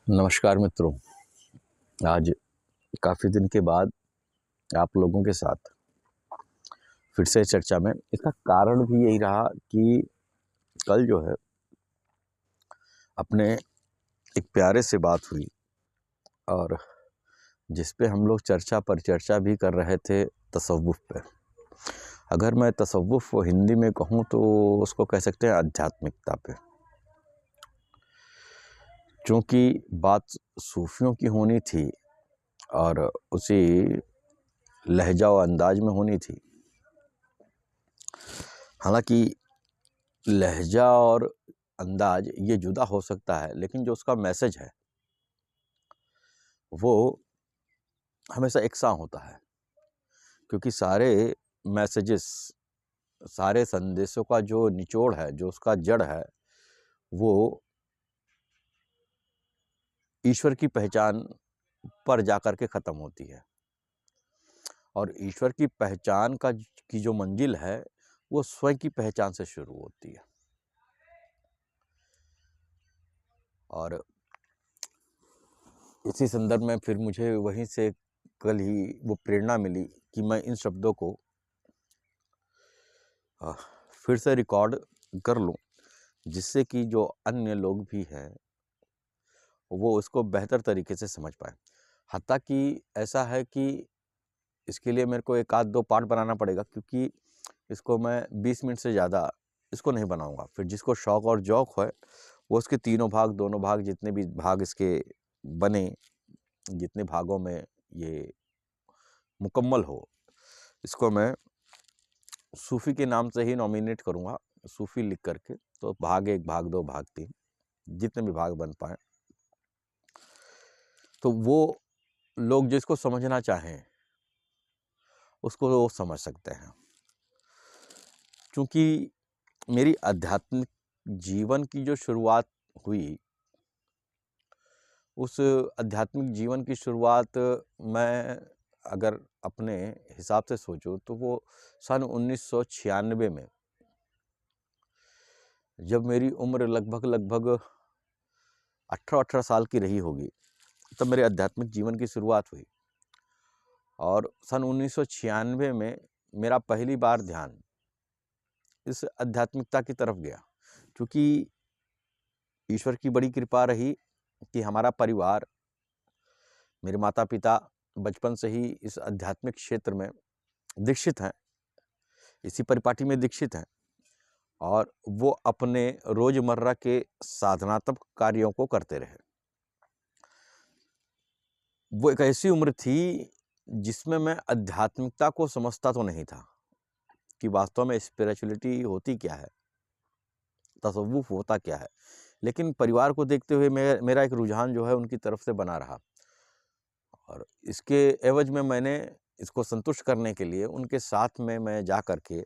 नमस्कार मित्रों। आज काफ़ी दिन के बाद आप लोगों के साथ फिर से चर्चा में। इसका कारण भी यही रहा कि कल जो है अपने एक प्यारे से बात हुई और जिस पे हम लोग चर्चा पर चर्चा भी कर रहे थे तसव्वुफ़ पे। अगर मैं तसव्वुफ़ हिंदी में कहूँ तो उसको कह सकते हैं आध्यात्मिकता पे। चूँकि बात सूफ़ियों की होनी थी और उसी लहजा व अंदाज में होनी थी। हालांकि लहजा और अंदाज ये जुदा हो सकता है, लेकिन जो उसका मैसेज है वो हमेशा एकसा होता है, क्योंकि सारे मैसेजेस, सारे संदेशों का जो निचोड़ है, जो उसका जड़ है, वो ईश्वर की पहचान पर जाकर के ख़त्म होती है। और ईश्वर की पहचान की जो मंजिल है वो स्वयं की पहचान से शुरू होती है। और इसी संदर्भ में फिर मुझे वहीं से कल ही वो प्रेरणा मिली कि मैं इन शब्दों को फिर से रिकॉर्ड कर लूं, जिससे कि जो अन्य लोग भी हैं वो उसको बेहतर तरीके से समझ पाए। हत्ता कि ऐसा है कि इसके लिए मेरे को एक आध दो पार्ट बनाना पड़ेगा, क्योंकि इसको मैं 20 मिनट से ज़्यादा इसको नहीं बनाऊंगा। फिर जिसको शौक़ और जौक है वो उसके तीनों भाग, दोनों भाग, जितने भी भाग इसके बने, जितने भागों में ये मुकम्मल हो, इसको मैं सूफ़ी के नाम से ही नॉमिनेट करूँगा, सूफ़ी लिख करके। तो भाग 1, भाग 2, भाग 3, जितने भी भाग बन पाएँ, तो वो लोग जिसको समझना चाहें उसको वो समझ सकते हैं। क्योंकि मेरी आध्यात्मिक जीवन की जो शुरुआत हुई, उस आध्यात्मिक जीवन की शुरुआत मैं अगर अपने हिसाब से सोचूं तो वो सन 1996 में, जब मेरी उम्र लगभग 18 साल की रही होगी, तब मेरे आध्यात्मिक जीवन की शुरुआत हुई। और सन 1996 में मेरा पहली बार ध्यान इस आध्यात्मिकता की तरफ गया, क्योंकि ईश्वर की बड़ी कृपा रही कि हमारा परिवार, मेरे माता पिता बचपन से ही इस आध्यात्मिक क्षेत्र में दीक्षित हैं, इसी परिपाटी में दीक्षित हैं। और वो अपने रोजमर्रा के साधनात्मक कार्यों को करते रहे। वो एक ऐसी उम्र थी जिसमें मैं आध्यात्मिकता को समझता तो नहीं था कि वास्तव में स्पिरिचुअलिटी होती क्या है, तसव्वुफ होता क्या है। लेकिन परिवार को देखते हुए मेरा एक रुझान जो है उनकी तरफ से बना रहा। और इसके एवज में मैंने इसको संतुष्ट करने के लिए उनके साथ में मैं जा कर के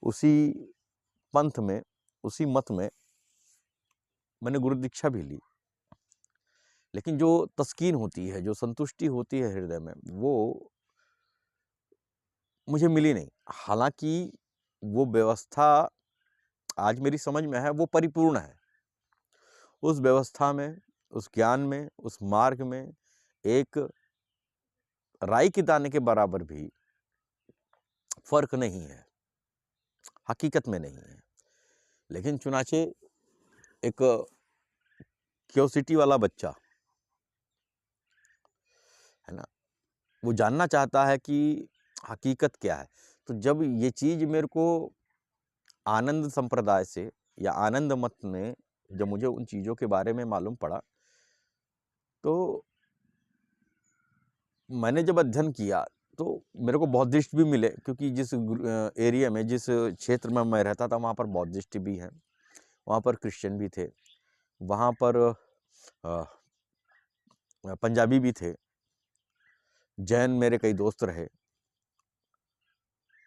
उसी पंथ में, उसी मत में मैंने गुरु दीक्षा भी ली। लेकिन जो तस्कीन होती है, जो संतुष्टि होती है हृदय में, वो मुझे मिली नहीं। हालांकि वो व्यवस्था आज मेरी समझ में है, वो परिपूर्ण है। उस व्यवस्था में, उस ज्ञान में, उस मार्ग में एक राई के दाने के बराबर भी फर्क नहीं है, हकीकत में नहीं है। लेकिन चुनाचे एक क्यूरियोसिटी वाला बच्चा है ना, वो जानना चाहता है कि हकीकत क्या है। तो जब ये चीज़ मेरे को आनंद संप्रदाय से या आनंद मत में, जब मुझे उन चीज़ों के बारे में मालूम पड़ा, तो मैंने जब अध्ययन किया तो मेरे को बौद्धिस्ट भी मिले, क्योंकि जिस एरिया में, जिस क्षेत्र में मैं रहता था, वहाँ पर बौद्धिस्ट भी हैं, वहाँ पर क्रिश्चियन भी थे, वहाँ पर पंजाबी भी थे, जैन मेरे कई दोस्त रहे,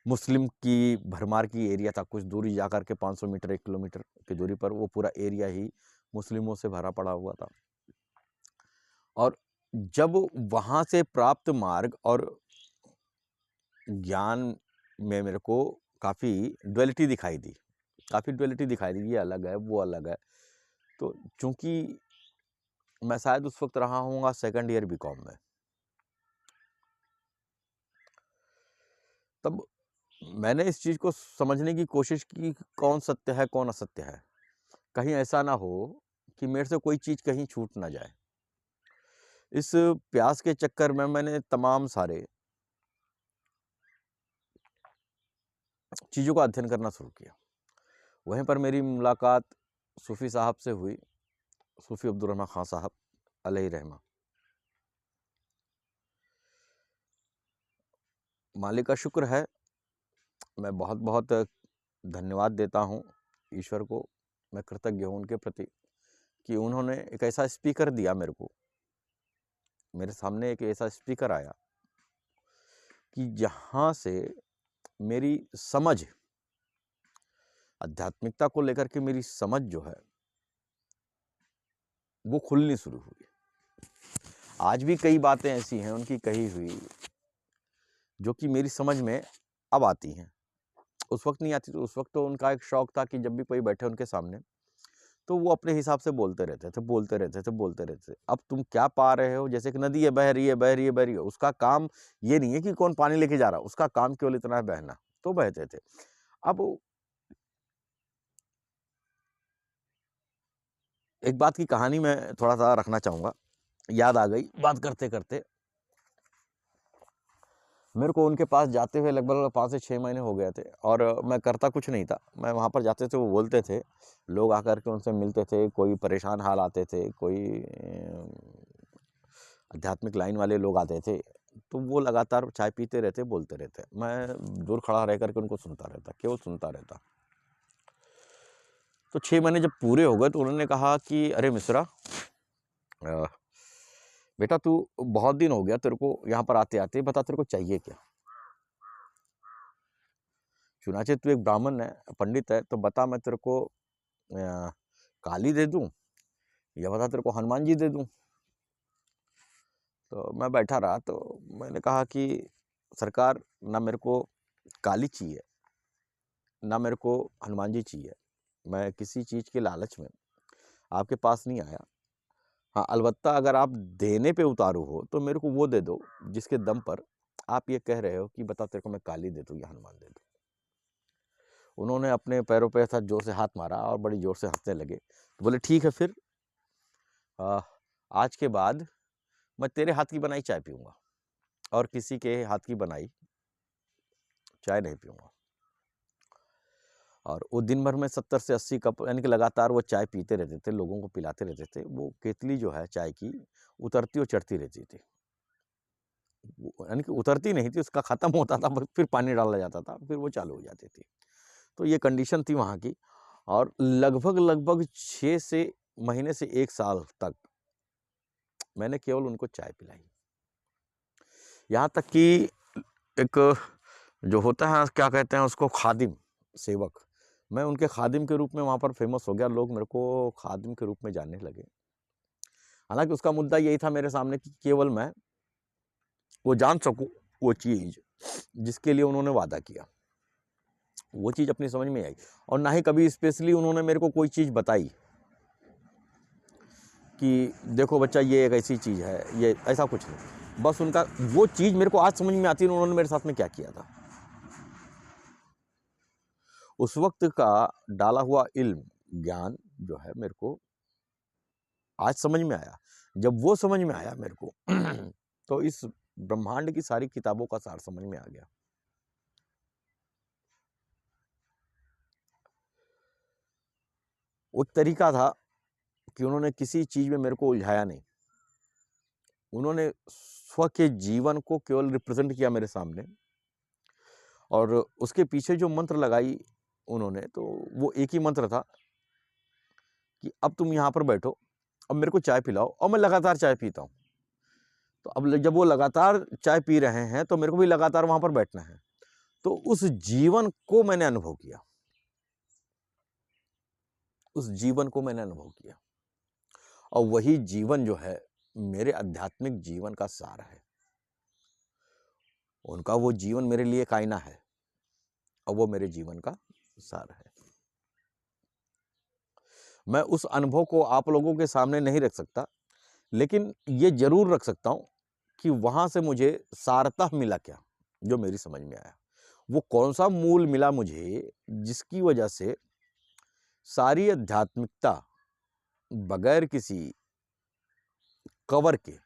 मुस्लिम की भरमार की एरिया था। कुछ दूरी जाकर के 500 मीटर, 1 किलोमीटर की दूरी पर वो पूरा एरिया ही मुस्लिमों से भरा पड़ा हुआ था। और जब वहाँ से प्राप्त मार्ग और ज्ञान में मेरे को काफ़ी ड्युअलिटी दिखाई दी, ये अलग है, वो अलग है। तो चूँकि मैं शायद उस वक्त रहा हूँगा सेकंड ईयर बीकॉम में। तब मैंने इस चीज़ को समझने की कोशिश की कि कौन सत्य है, कौन असत्य है। कहीं ऐसा ना हो कि मेरे से कोई चीज़ कहीं छूट ना जाए। इस प्यास के चक्कर में मैंने तमाम सारे चीज़ों का अध्ययन करना शुरू किया। वहीं पर मेरी मुलाकात सूफ़ी साहब से हुई, सूफ़ी अब्दुल रहमान खां साहब अलैहि रहमा। मालिक का शुक्र है, मैं बहुत-बहुत धन्यवाद देता हूँ ईश्वर को, मैं कृतज्ञ हूँ उनके प्रति कि उन्होंने एक ऐसा स्पीकर दिया मेरे को, मेरे सामने एक ऐसा स्पीकर आया कि जहाँ से मेरी समझ, आध्यात्मिकता को लेकर के मेरी समझ जो है, वो खुलनी शुरू हुई। आज भी कई बातें ऐसी हैं उनकी कही हुई, जो कि मेरी समझ में अब आती हैं। उस वक़्त नहीं आती, तो उस वक़्त तो उनका एक शौक था कि जब भी कोई बैठे उनके सामने, तो वो अपने हिसाब से बोलते रहते थे, बोलते रहते थे, बोलते रहते थे। अब तुम क्या पा रहे हो? जैसे कि नदी है, बह रही है, बह रही है, बह रही है। उसका काम ये नहीं है कि कौन पानी लेके जा रहा है, उसका काम केवल इतना है बहना, तो बहते थे। अब एक बात की कहानी मैं थोड़ा-सा रखना चाहूँगा, याद आ गई बात करते-करते। मेरे को उनके पास जाते हुए लगभग 5 से 6 महीने हो गए थे और मैं करता कुछ नहीं था। मैं वहाँ पर जाते थे, वो बोलते थे, लोग आकर के उनसे मिलते थे, कोई परेशान हाल आते थे, कोई आध्यात्मिक लाइन वाले लोग आते थे, तो वो लगातार चाय पीते रहते, बोलते रहते। मैं दूर खड़ा रह कर के उनको सुनता रहता, केवल सुनता रहता। तो 6 महीने जब पूरे हो गए तो उन्होंने कहा कि अरे मिश्रा, बेटा तू बहुत दिन हो गया तेरे को यहाँ पर आते-आते, बता तेरे को चाहिए क्या? चुनाचे तू एक ब्राह्मण है, पंडित है, तो बता मैं तेरे को काली दे दूँ या बता तेरे को हनुमान जी दे दूँ? तो मैं बैठा रहा, तो मैंने कहा कि सरकार, ना मेरे को काली चाहिए, ना मेरे को हनुमान जी चाहिए। मैं किसी चीज़ के लालच में आपके पास नहीं आया। हाँ, अलबत्ता अगर आप देने पे उतारू हो, तो मेरे को वो दे दो, जिसके दम पर आप ये कह रहे हो कि बता तेरे को मैं काली दे दूँ या हनुमान दे दूँ। उन्होंने अपने पैरों पे ऐसा ज़ोर से हाथ मारा और बड़ी ज़ोर से हँसने लगे। तो बोले, ठीक है फिर, आज के बाद मैं तेरे हाथ की बनाई चाय पीऊँगा और किसी के हाथ की बनाई चाय नहीं पीऊँगा। और वो दिन भर में 70 से 80 कप, यानी कि लगातार वो चाय पीते रहते थे, लोगों को पिलाते रहते थे। वो केतली जो है चाय की, उतरती और चढ़ती रहती थी। यानी कि उतरती नहीं थी, उसका ख़त्म होता था, फिर पानी डाला जाता था, फिर वो चालू हो जाती थी। तो ये कंडीशन थी वहाँ की और लगभग 6 से महीने से 1 साल तक मैंने केवल उनको चाय पिलाई। यहाँ तक कि एक जो होता है, क्या कहते हैं उसको, खादिम, सेवक, मैं उनके खादिम के रूप में वहाँ पर फ़ेमस हो गया। लोग मेरे को खादिम के रूप में जानने लगे। हालाँकि उसका मुद्दा यही था मेरे सामने कि केवल मैं वो जान सकूँ वो चीज़ जिसके लिए उन्होंने वादा किया। वो चीज़ अपनी समझ में आई और ना ही कभी स्पेशली उन्होंने मेरे को कोई चीज़ बताई कि देखो बच्चा ये एक ऐसी चीज़ है, ये ऐसा कुछ नहीं। बस उनका वो चीज़ मेरे को आज समझ में आती है उन्होंने मेरे साथ में क्या किया था। उस वक़्त का डाला हुआ इल्म, ज्ञान जो है मेरे को आज समझ में आया। जब वो समझ में आया मेरे को तो इस ब्रह्मांड की सारी किताबों का सार समझ में आ गया। वो एक तरीका था कि उन्होंने किसी चीज़ में मेरे को उलझाया नहीं। उन्होंने स्व के जीवन को केवल रिप्रेज़ेंट किया मेरे सामने और उसके पीछे जो मंत्र लगाई उन्होंने, तो वो एक ही मंत्र था कि अब तुम यहाँ पर बैठो, अब मेरे को चाय पिलाओ, और मैं लगातार चाय पीता हूँ। तो अब जब वो लगातार चाय पी रहे हैं, तो मेरे को भी लगातार वहाँ पर बैठना है। तो उस जीवन को मैंने अनुभव किया। उस जीवन को मैंने अनुभव किया और वही जीवन जो है मेरे आध्यात्मिक जीवन का सार है। उनका वो जीवन मेरे लिए एक आईना है और वो मेरे जीवन का सार है। मैं उस अनुभव को आप लोगों के सामने नहीं रख सकता, लेकिन ये ज़रूर रख सकता हूँ कि वहाँ से मुझे सारतः मिला क्या, जो मेरी समझ में आया। वो कौन-सा मूल मिला मुझे, जिसकी वजह से सारी आध्यात्मिकता बगैर किसी कवर के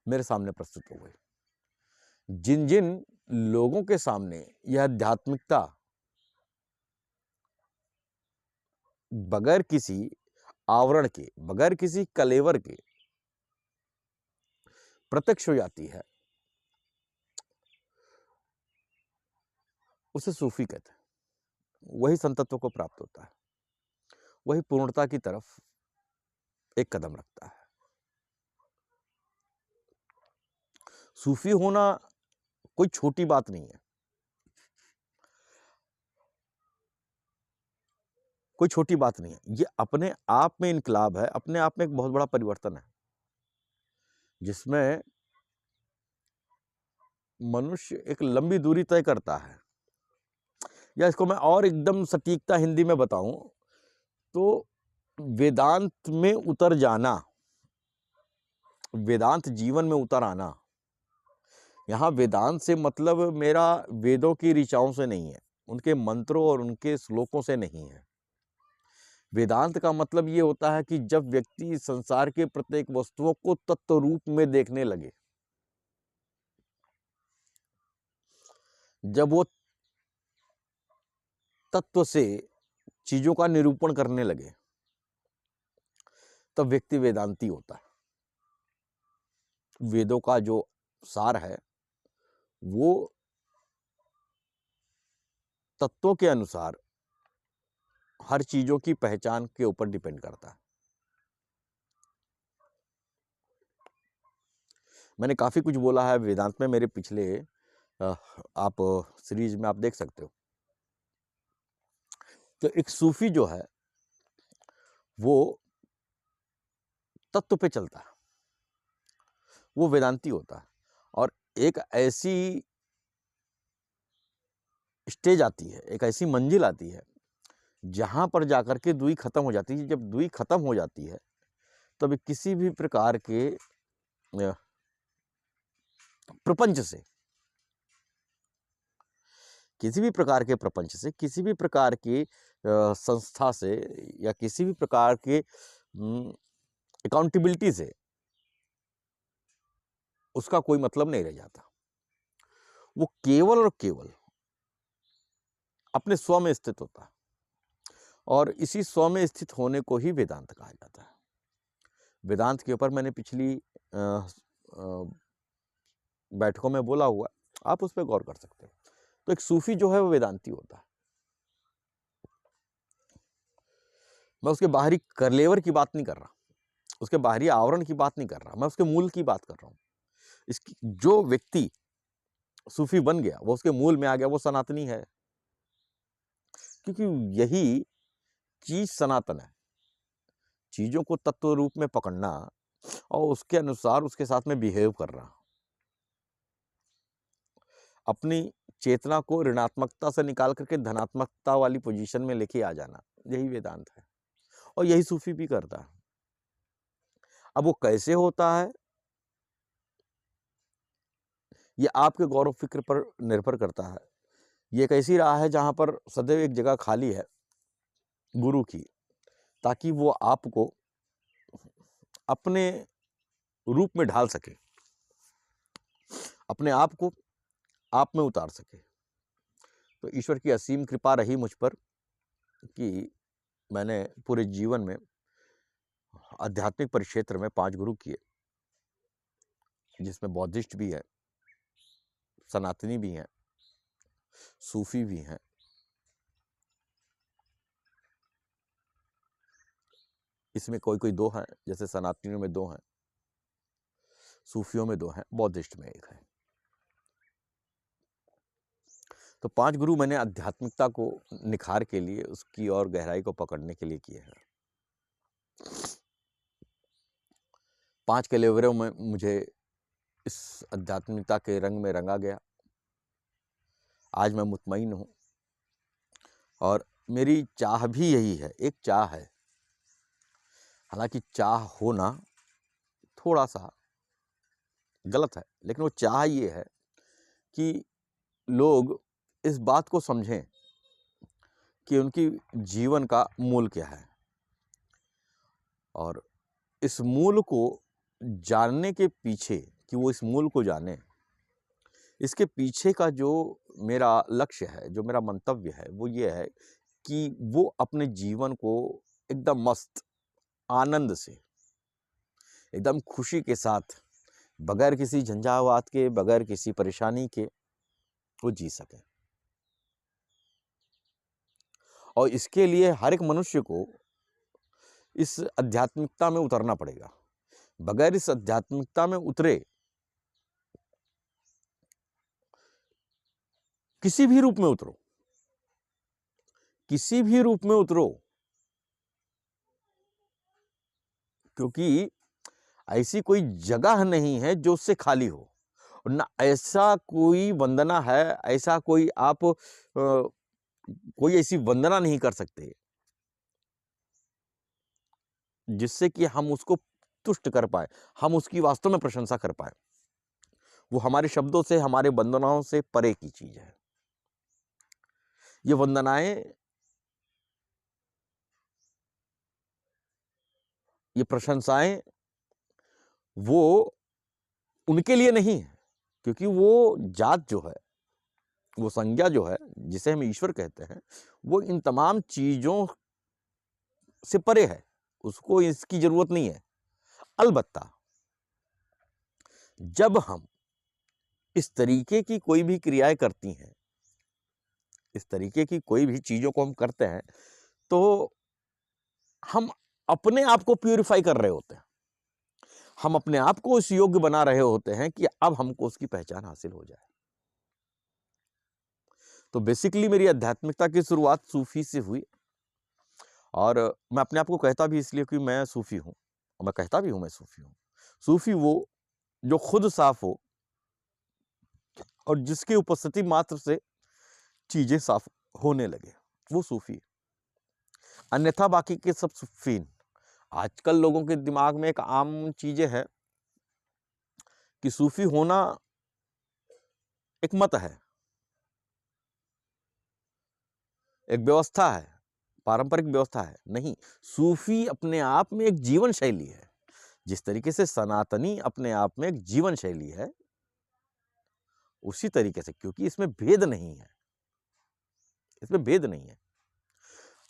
मेरे सामने प्रस्तुत हो गई। जिन-जिन लोगों के सामने यह आध्यात्मिकता बगैर किसी आवरण के, बगैर किसी कलेवर के प्रत्यक्ष हो जाती है, उसे सूफी कहते हैं। वही संतत्व को प्राप्त होता है, वही पूर्णता की तरफ एक कदम रखता है। सूफी होना कोई छोटी बात नहीं है, कोई छोटी बात नहीं है। ये अपने आप में इनकलाब है, अपने आप में एक बहुत बड़ा परिवर्तन है, जिसमें मनुष्य एक लंबी दूरी तय करता है। या इसको मैं और एकदम सटीकता हिंदी में बताऊं तो वेदांत में उतर जाना, वेदांत जीवन में उतर आना। यहाँ वेदांत से मतलब मेरा वेदों की ऋचाओं से नहीं है, उनके मंत्रों और उनके श्लोकों से नहीं है। वेदांत का मतलब ये होता है कि जब व्यक्ति संसार के प्रत्येक वस्तुओं को तत्व रूप में देखने लगे, जब वो तत्व से चीजों का निरूपण करने लगे, तब व्यक्ति वेदांती होता है। वेदों का जो सार है वो तत्वों के अनुसार हर चीजों की पहचान के ऊपर डिपेंड करता है। मैंने काफी कुछ बोला है वेदांत में, मेरे पिछले आप सीरीज में आप देख सकते हो। तो एक सूफी जो है वो तत्व पे चलता है, वो वेदांती होता है। और एक ऐसी स्टेज आती है, एक ऐसी मंजिल आती है जहां पर जाकर के दुई खत्म हो जाती है। जब दुई खत्म हो जाती है तब किसी भी प्रकार के प्रपंच से, किसी भी प्रकार के प्रपंच से, किसी भी प्रकार की संस्था से या किसी भी प्रकार के अकाउंटेबिलिटी से उसका कोई मतलब नहीं रह जाता। वो केवल और केवल अपने स्व में स्थित होता है, और इसी स्व में स्थित होने को ही वेदांत कहा जाता है। वेदांत के ऊपर मैंने पिछली बैठकों में बोला हुआ, आप उस पर गौर कर सकते हो। तो एक सूफी जो है वो वेदांती होता है। मैं उसके बाहरी करलेवर की बात नहीं कर रहा, उसके बाहरी आवरण की बात नहीं कर रहा, मैं उसके मूल की बात कर रहा हूँ। इसकी जो व्यक्ति सूफी बन गया वो उसके मूल में आ गया, वो सनातनी है, क्योंकि यही चीज सनातन है। चीजों को तत्व रूप में पकड़ना और उसके अनुसार उसके साथ में बिहेव करना, अपनी चेतना को ऋणात्मकता से निकाल करके धनात्मकता वाली पोजीशन में लेके आ जाना, यही वेदांत है। और यही सूफी भी करता है। अब वो कैसे होता है ये आपके गौरव फिक्र पर निर्भर करता है। ये एक ऐसी राह है जहां पर सदैव एक जगह खाली है गुरु की, ताकि वो आपको अपने रूप में ढाल सके, अपने आप को आप में उतार सके। तो ईश्वर की असीम कृपा रही मुझ पर कि मैंने पूरे जीवन में आध्यात्मिक परिक्षेत्र में 5 गुरु किए, जिसमें बौद्धिस्ट भी है, सनातनी भी हैं, सूफी भी हैं, इसमें कोई कोई 2 हैं, जैसे सनातनियों में 2 हैं, सूफियों में 2 हैं, बौद्धिस्ट में 1 है। तो 5 गुरु मैंने आध्यात्मिकता को निखार के लिए, उसकी और गहराई को पकड़ने के लिए किए हैं। 5 कलेवरों में मुझे इस आध्यात्मिकता के रंग में रंगा गया। आज मैं मुतमईन हूँ, और मेरी चाह भी यही है, एक चाह है हालांकि चाह होना थोड़ा सा गलत है, लेकिन वो चाह ये है कि लोग इस बात को समझें कि उनकी जीवन का मूल क्या है, और इस मूल को जानने के पीछे, कि वो इस मूल को जाने, इसके पीछे का जो मेरा लक्ष्य है, जो मेरा मंतव्य है, वो ये है कि वो अपने जीवन को एकदम मस्त आनंद से, एकदम खुशी के साथ, बगैर किसी झंझावात के, बगैर किसी परेशानी के वो जी सके। और इसके लिए हर एक मनुष्य को इस आध्यात्मिकता में उतरना पड़ेगा। बगैर इस आध्यात्मिकता में उतरे किसी भी रूप में उतरो, किसी भी रूप में उतरो, क्योंकि ऐसी कोई जगह नहीं है जो उससे खाली हो, और ना ऐसा कोई वंदना है, ऐसा कोई आप कोई ऐसी वंदना नहीं कर सकते जिससे कि हम उसको तुष्ट कर पाए, हम उसकी वास्तव में प्रशंसा कर पाए। वो हमारे शब्दों से, हमारे वंदनाओं से परे की चीज है। ये वंदनाएं, ये प्रशंसाएं वो उनके लिए नहीं है, क्योंकि वो जात जो है, वो संज्ञा जो है, जिसे हम ईश्वर कहते हैं, वो इन तमाम चीजों से परे है, उसको इसकी जरूरत नहीं है। अलबत्ता जब हम इस तरीके की कोई भी क्रियाएं करती हैं, इस तरीके की कोई भी चीजों को हम करते हैं, तो हम अपने आप को प्यूरिफाई कर रहे होते हैं, हम अपने आप को इस योग्य बना रहे होते हैं कि अब हमको उसकी पहचान हासिल हो जाए। तो बेसिकली मेरी आध्यात्मिकता की शुरुआत सूफी से हुई, और मैं अपने आप को कहता भी इसलिए कि मैं सूफी हूं, और मैं कहता भी हूं मैं सूफी हूं। सूफी वो जो खुद साफ हो, और जिसकी उपस्थिति मात्र से चीजें साफ होने लगे, वो सूफी। अन्यथा बाकी के सब सुफीन। आजकल लोगों के दिमाग में एक आम चीजें है कि सूफी होना एक मत है, एक व्यवस्था है, पारंपरिक व्यवस्था है। नहीं, सूफी अपने आप में एक जीवन शैली है। जिस तरीके से सनातनी अपने आप में एक जीवन शैली है, उसी तरीके से, क्योंकि इसमें भेद नहीं है, इसमें भेद नहीं है।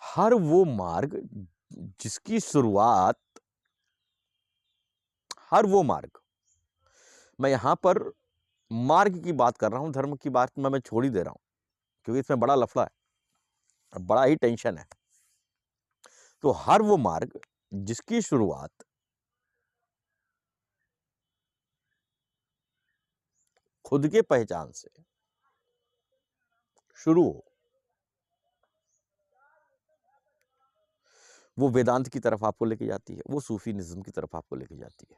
हर वो मार्ग जिसकी शुरुआत, हर वो मार्ग, मैं यहां पर मार्ग की बात कर रहा हूं, धर्म की बात मैं छोड़ ही दे रहा हूं, क्योंकि इसमें बड़ा लफड़ा है, बड़ा ही टेंशन है। तो हर वो मार्ग जिसकी शुरुआत खुद के पहचान से शुरू हो, वो वेदांत की तरफ आपको लेके जाती है, वो सूफीनिज्म की तरफ आपको लेके जाती है।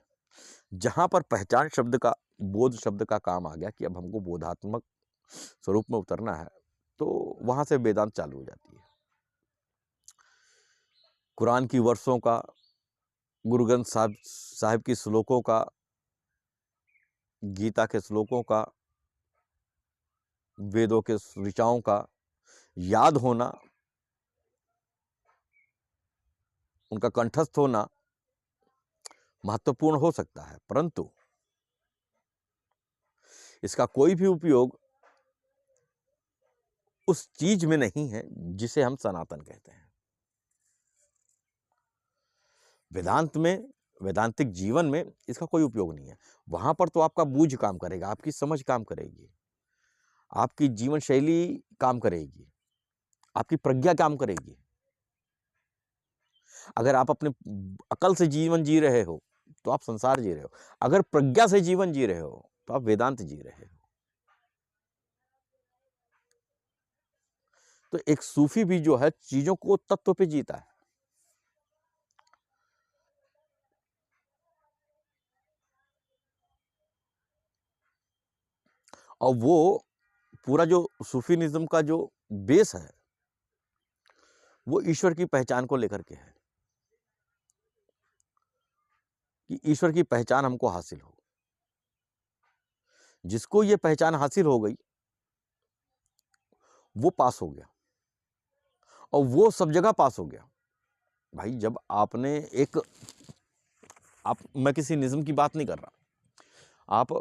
जहां पर पहचान शब्द का, बोध शब्द का काम आ गया कि अब हमको बोधात्मक स्वरूप में उतरना है, तो वहां से वेदांत चालू हो जाती है। कुरान की वर्षों का, गुरु ग्रंथ साहिब की श्लोकों का, गीता के श्लोकों का, वेदों के ऋचाओं का याद होना, उनका कंठस्थ होना महत्वपूर्ण हो सकता है, परंतु इसका कोई भी उपयोग उस चीज में नहीं है जिसे हम सनातन कहते हैं। वेदांत में, वेदांतिक जीवन में इसका कोई उपयोग नहीं है। वहां पर तो आपका बूझ काम करेगा, आपकी समझ काम करेगी, आपकी जीवन शैली काम करेगी, आपकी प्रज्ञा काम करेगी। अगर आप अपने अकल से जीवन जी रहे हो तो आप संसार जी रहे हो, अगर प्रज्ञा से जीवन जी रहे हो तो आप वेदांत जी रहे हो। तो एक सूफी भी जो है चीजों को तत्व पे जीता है। और वो पूरा जो सूफीनिज्म का जो बेस है, वो ईश्वर की पहचान को लेकर के है। कि ईश्वर की पहचान हमको हासिल हो। जिसको ये पहचान हासिल हो गई वो पास हो गया, और वो सब जगह पास हो गया। भाई जब आपने एक मैं किसी निज़्म की बात नहीं कर रहा, आप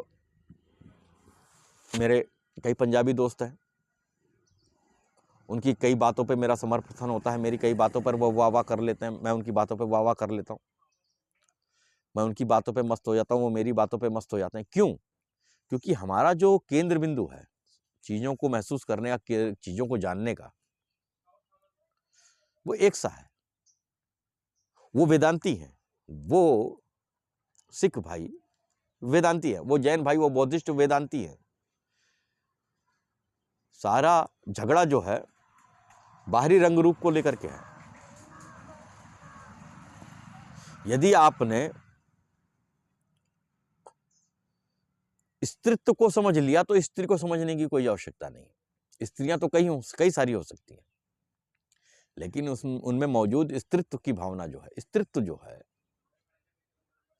मेरे कई पंजाबी दोस्त हैं, उनकी कई बातों पे मेरा समर्थन होता है, मेरी कई बातों पर वो वाह-वाह कर लेते हैं, मैं उनकी बातों पे वाह-वाह कर लेता हूँ। मैं उनकी बातों पे मस्त हो जाता हूँ, वो मेरी बातों पे मस्त हो जाते हैं। क्यों? क्योंकि हमारा जो केंद्र बिंदु है, चीज़ों को महसूस करने का, चीज़ों को जानने का, वो एक सा है। वो वेदांती हैं, वो सिख भाई वेदांती है, वो जैन भाई, वो बौद्धिस्ट वेदांती है। सारा झगड़ा जो है बाहरी रंग रूप को लेकर के है। यदि आपने स्त्रीत्व को समझ लिया तो स्त्री को समझने की कोई आवश्यकता नहीं। स्त्रियां तो कई सारी हो सकती हैं, लेकिन उनमें मौजूद स्त्रीत्व की भावना जो है, स्त्रीत्व जो है,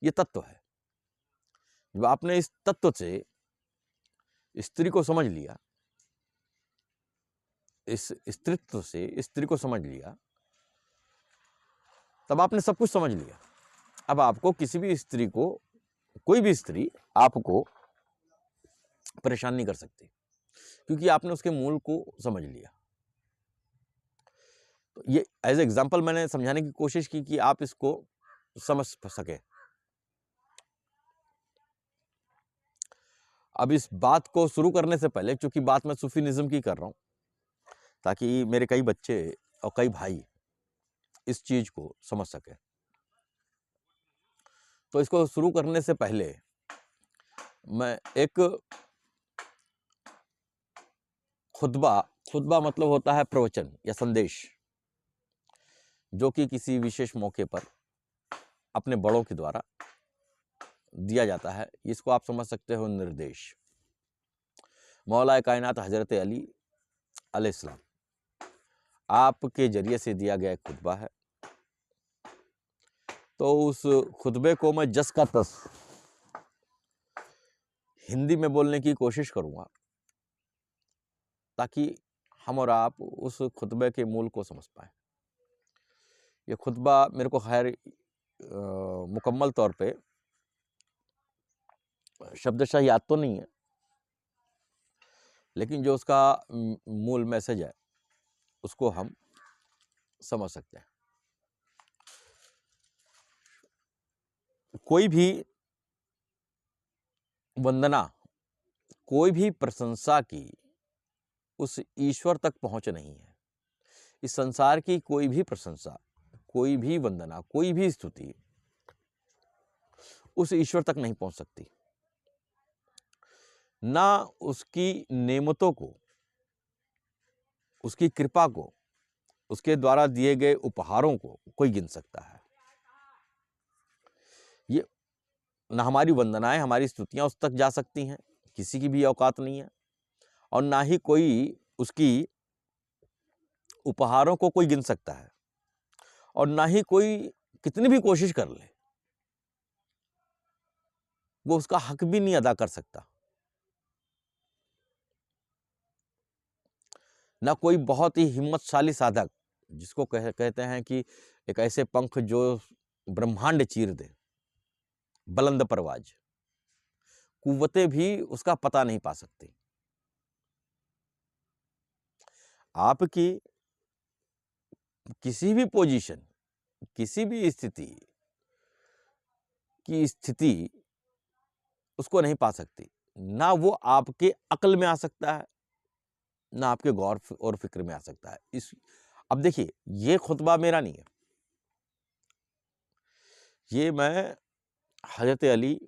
ये तत्व है। जब आपने इस तत्व से स्त्री को समझ लिया, इस स्त्रीत्व से स्त्री को समझ लिया, तब आपने सब कुछ समझ लिया। अब आपको किसी भी स्त्री को, कोई भी स्त्री आपको परेशान नहीं कर सकती, क्योंकि आपने उसके मूल को समझ लिया। तो ये एज एग्जाम्पल मैंने समझाने की कोशिश की कि आप इसको समझ सके। अब इस बात को शुरू करने से पहले, चूंकि बात मैं सूफीनिज्म की कर रहा हूं, ताकि मेरे कई बच्चे और कई भाई इस चीज को समझ सके, तो इसको शुरू करने से पहले मैं एक खुतबा मतलब होता है प्रवचन या संदेश, जो कि किसी विशेष मौके पर अपने बड़ों के द्वारा दिया जाता है। इसको आप समझ सकते हो निर्देश। मौला कायनात हजरत अली अलैहिस्सलाम आपके जरिए से दिया गया एक खुतबा है। तो उस खुतबे को मैं जस का तस हिंदी में बोलने की कोशिश करूंगा, ताकि हम और आप उस खुतबे के मूल को समझ पाए। ये खुतबा मेरे को खैर मुकम्मल तौर पे शब्दशः याद तो नहीं है, लेकिन जो उसका मूल मैसेज है उसको हम समझ सकते हैं। कोई भी वंदना, कोई भी प्रशंसा की उस ईश्वर तक पहुंच नहीं है। इस संसार की कोई भी प्रशंसा, कोई भी वंदना, कोई भी स्तुति उस ईश्वर तक नहीं पहुंच सकती। ना उसकी नेमतों को, उसकी कृपा को, उसके द्वारा दिए गए उपहारों को कोई गिन सकता है। ये ना हमारी वंदनाएं, हमारी स्तुतियां उस तक जा सकती हैं, किसी की भी औकात नहीं है। और ना ही कोई उसकी उपहारों को कोई गिन सकता है, और ना ही कोई कितनी भी कोशिश कर ले वो उसका हक भी नहीं अदा कर सकता। ना कोई बहुत ही हिम्मतशाली साधक, जिसको कहते हैं कि एक ऐसे पंख जो ब्रह्मांड चीर दे, बुलंद परवाज, कुव्वतें भी उसका पता नहीं पा सकती। आपकी किसी भी पोजीशन, किसी भी स्थिति की स्थिति उसको नहीं पा सकती। ना वो आपके अक्ल में आ सकता है, ना आपके गौर और फिक्र में आ सकता है। अब देखिए, ये खुतबा मेरा नहीं है, ये मैं हजरत अली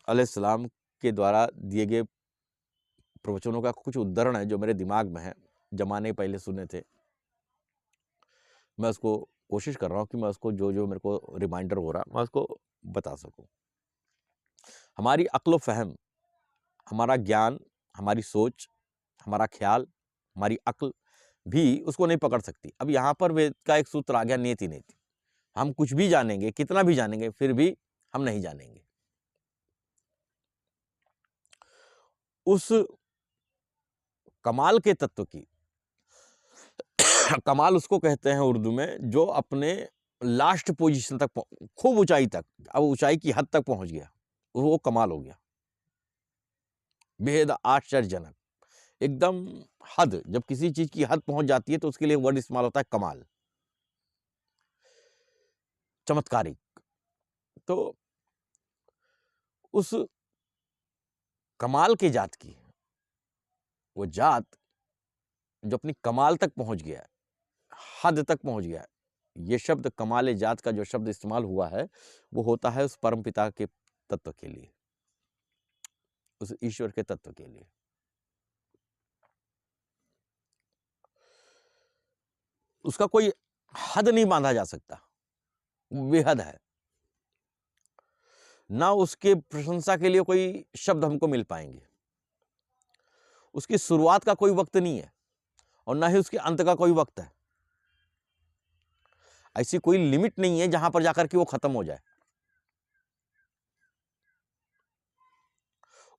अलैहिस्सलाम के द्वारा दिए गए प्रवचनों का कुछ उद्धरण है, जो मेरे दिमाग में है, जमाने पहले सुने थे। मैं उसको कोशिश कर रहा हूँ कि मैं उसको जो मेरे को रिमाइंडर हो रहा, मैं उसको बता सकूं। हमारी अक्ल फहम, हमारा ज्ञान, हमारी सोच, हमारा ख्याल, हमारी अक्ल भी उसको नहीं पकड़ सकती। अब यहाँ पर वेद का एक सूत्र आ गया, नेति नेति। हम कुछ भी जानेंगे, कितना भी जानेंगे, फिर भी हम नहीं जानेंगे। उस कमाल के तत्व की कमाल उसको कहते हैं उर्दू में जो अपने लास्ट पोजीशन तक खूब ऊंचाई तक, अब ऊंचाई की हद तक पहुंच गया, वो कमाल हो गया, बेहद आश्चर्यजनक, एकदम हद। जब किसी चीज की हद पहुंच जाती है तो उसके लिए वर्ड इस्तेमाल होता है कमाल, चमत्कारिक। तो उस कमाल की जात की, वो जात जो अपनी कमाल तक पहुंच गया, हद तक पहुंच गया, ये शब्द कमाल जात का जो शब्द इस्तेमाल हुआ है वो होता है उस परम पिता के तत्व के लिए, उस ईश्वर के तत्व के लिए। उसका कोई हद नहीं बांधा जा सकता, बेहद है। ना उसके प्रशंसा के लिए कोई शब्द हमको मिल पाएंगे। उसकी शुरुआत का कोई वक्त नहीं है और ना ही उसके अंत का कोई वक्त है। ऐसी कोई लिमिट नहीं है जहां पर जाकर के वो खत्म हो जाए।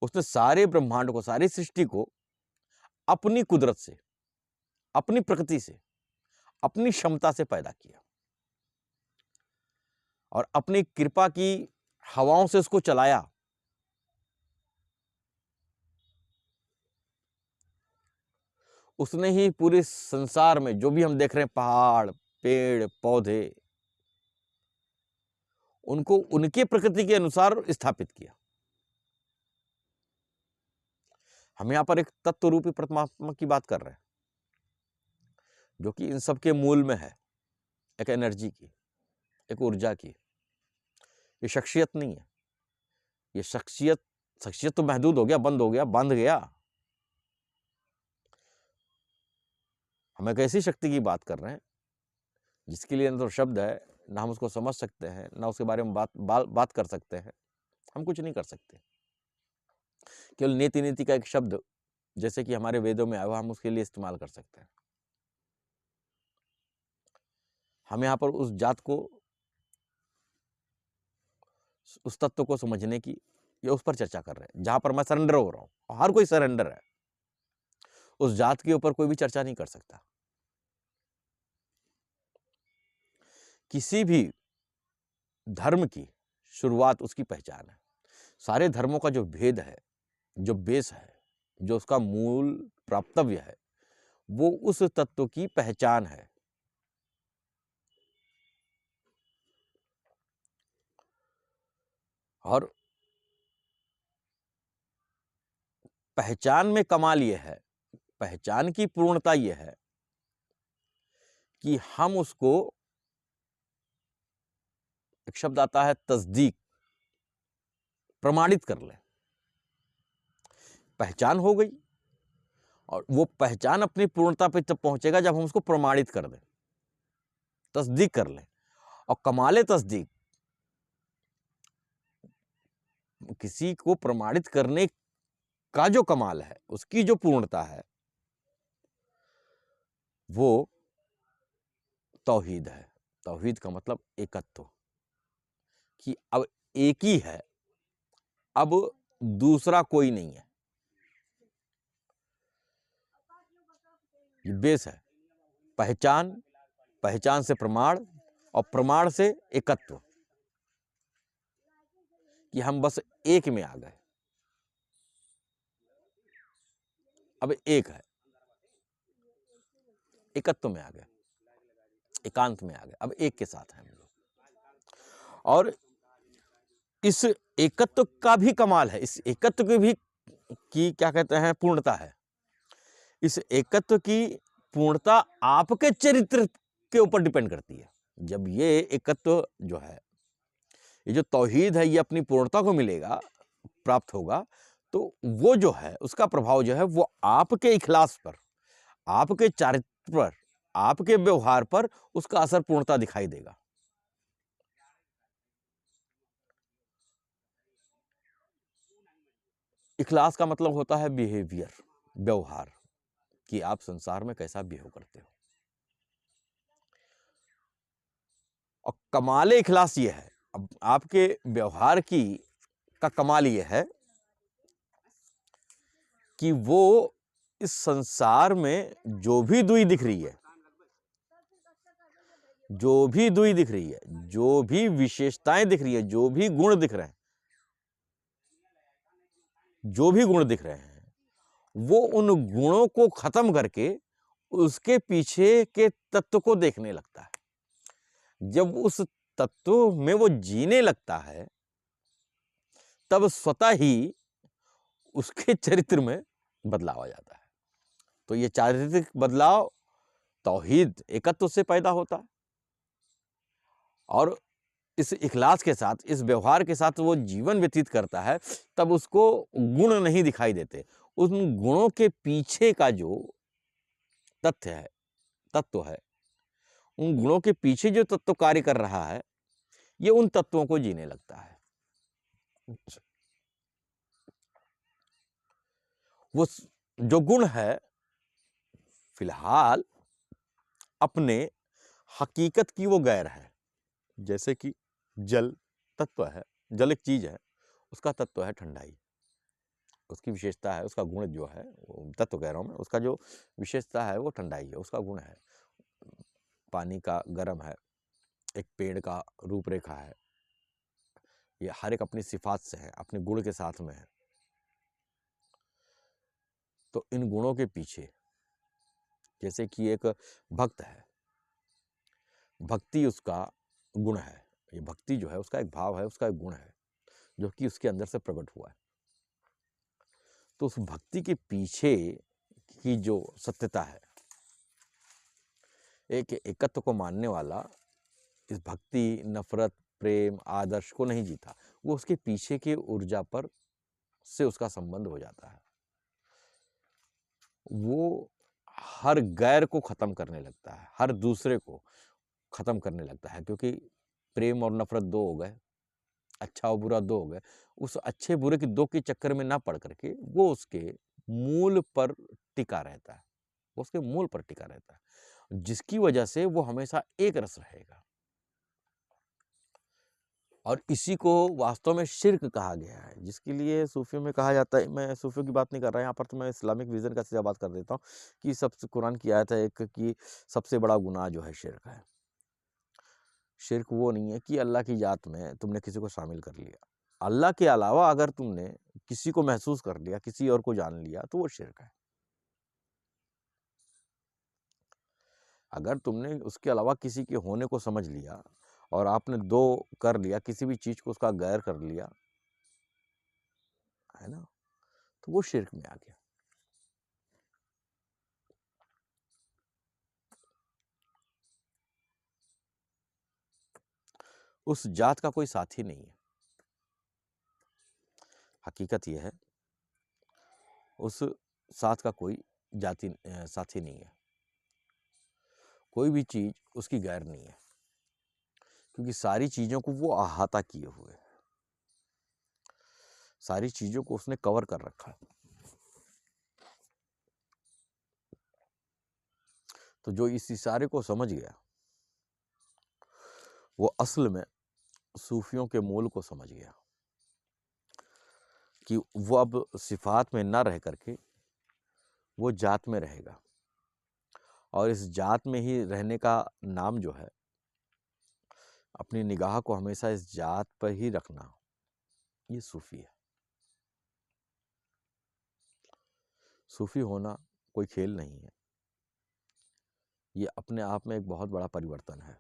उसने सारे ब्रह्मांड को, सारी सृष्टि को अपनी कुदरत से, अपनी प्रकृति से, अपनी क्षमता से पैदा किया और अपनी कृपा की हवाओं से उसको चलाया। उसने ही पूरे संसार में जो भी हम देख रहे हैं, पहाड़, पेड़, पौधे, उनको उनके प्रकृति के अनुसार स्थापित किया। हम यहां पर एक तत्व रूपी परमात्मा की बात कर रहे हैं जो कि इन सब के मूल में है, एक एनर्जी की, एक ऊर्जा की। ये शख्सियत नहीं है। ये शख्सियत तो महदूद हो गया, बंद हो गया, बंध गया। हम एक ऐसी शक्ति की बात कर रहे हैं जिसके लिए न तो शब्द है, ना हम उसको समझ सकते हैं, ना उसके बारे में बात कर सकते हैं। हम कुछ नहीं कर सकते। केवल नीति नीति का एक शब्द जैसे कि हमारे वेदों में आया हुआ, हम उसके लिए इस्तेमाल कर सकते हैं। हम यहाँ पर उस जात को, उस तत्व को समझने की या उस पर चर्चा कर रहे हैं जहां पर मैं सरेंडर हो रहा हूं। हर कोई सरेंडर है, उस जात के ऊपर कोई भी चर्चा नहीं कर सकता। किसी भी धर्म की शुरुआत उसकी पहचान है। सारे धर्मों का जो भेद है, जो बेस है, जो उसका मूल प्राप्तव्य है, वो उस तत्व की पहचान है। और पहचान में कमाल यह है, पहचान की पूर्णता यह है कि हम उसको, एक शब्द आता है तस्दीक, प्रमाणित कर लें। पहचान हो गई और वो पहचान अपनी पूर्णता पे तब पहुंचेगा जब हम उसको प्रमाणित कर दें, तस्दीक कर लें। और कमाले तस्दीक, किसी को प्रमाणित करने का जो कमाल है, उसकी जो पूर्णता है, वो तौहीद है। तौहीद का मतलब एकत्व, कि अब एक ही है, अब दूसरा कोई नहीं है। ये बेस है। पहचान, पहचान से प्रमाण और प्रमाण से एकत्व, कि हम बस एक में आ गए, अब एक है, एकत्व में आ गए, एकांत में आ गए, अब एक के साथ हैं हम लोग। और इस एकत्व का भी कमाल है, इस एकत्व की भी की क्या कहते हैं, पूर्णता है। इस एकत्व की पूर्णता आपके चरित्र के ऊपर डिपेंड करती है। जब ये एकत्व जो है, ये जो तौहीद है, ये अपनी पूर्णता को मिलेगा, प्राप्त होगा, तो वो जो है उसका प्रभाव जो है वो आपके इखलास पर, आपके चारित्र पर, आपके व्यवहार पर उसका असर पूर्णता दिखाई देगा। इखलास का मतलब होता है बिहेवियर, व्यवहार, कि आप संसार में कैसा बिहेव करते हो। और कमाले इखलास ये है अब आपके व्यवहार का कमाल ये है कि वो इस संसार में जो भी दुई दिख रही है, जो भी दुई दिख रही है, जो भी विशेषताएं दिख रही है, जो भी गुण दिख रहे हैं, जो भी गुण दिख रहे हैं, वो उन गुणों को खत्म करके उसके पीछे के तत्व को देखने लगता है। जब उस तत्व में वो जीने लगता है, तब स्वतः ही उसके चरित्र में बदलाव आ जाता है। तो ये चारित्रिक बदलाव तौहीद एकत्व से पैदा होता है, और इस इखलास के साथ, इस व्यवहार के साथ वो जीवन व्यतीत करता है, तब उसको गुण नहीं दिखाई देते। उन गुणों के पीछे का जो तत्व है, उन गुणों के पीछे जो तत्व कार्य कर रहा है, ये उन तत्वों को जीने लगता है। वो जो गुण है फिलहाल अपने हकीकत की वो गैर है। जैसे कि जल तत्व है, जल एक चीज है, उसका तत्व है ठंडाई, उसकी विशेषता है, उसका गुण जो है, तत्व कह रहा हूं मैं, उसका जो विशेषता है वो ठंडाई है, उसका गुण है। पानी का गर्म है, एक पेड़ का रूपरेखा है, ये हर एक अपनी सिफात से है, अपने गुण के साथ में है। तो इन गुणों के पीछे, जैसे कि एक भक्त है, भक्ति उसका गुण है, ये भक्ति जो है उसका एक भाव है, उसका एक गुण है, जो कि उसके अंदर से प्रकट हुआ है। तो उस भक्ति के पीछे की जो सत्यता है, एक एकत्व को मानने वाला इस भक्ति, नफरत, प्रेम, आदर्श को नहीं जीता, वो उसके पीछे की ऊर्जा पर से उसका संबंध हो जाता है। वो हर गैर को खत्म करने लगता है, हर दूसरे को खत्म करने लगता है, क्योंकि प्रेम और नफरत दो हो गए, अच्छा और बुरा दो हो गए। उस अच्छे बुरे की दो के चक्कर में ना पड़ करके वो उसके मूल पर टिका रहता है, वो उसके मूल पर टिका रहता है, जिसकी वजह से वो हमेशा एक रस रहेगा। और इसी को वास्तव में शिर्क कहा गया है, जिसके लिए सूफियों में कहा जाता है, मैं सूफियों की बात नहीं कर रहा यहाँ पर, तो मैं इस्लामिक विजन का सीधा बात कर देता हूँ कि सबसे कुरान की आयत है एक कि सबसे बड़ा गुनाह जो है शिर्क है। शिर्क वो नहीं है कि अल्लाह की जात में तुमने किसी को शामिल कर लिया, अल्लाह के अलावा अगर तुमने किसी को महसूस कर लिया, किसी और को जान लिया, तो वो शिर्क है। अगर तुमने उसके अलावा किसी के होने को समझ लिया और आपने दो कर लिया, किसी भी चीज को उसका गैर कर लिया, है ना, तो वो शिर्क में आ गया। उस जात का कोई साथी नहीं है, हकीकत यह है, उस साथ का कोई साथी नहीं है, कोई भी चीज उसकी गैर नहीं है, क्योंकि सारी चीजों को वो अहाता किए हुए है, सारी चीजों को उसने कवर कर रखा है। तो जो इस इशारे को समझ गया, वो असल में सूफियों के मूल को समझ गया कि वो अब सिफात में ना रह करके वो जात में रहेगा, और इस जात में ही रहने का नाम जो है, अपनी निगाह को हमेशा इस जात पर ही रखना, ये सूफी है। सूफी होना कोई खेल नहीं है, ये अपने आप में एक बहुत बड़ा परिवर्तन है,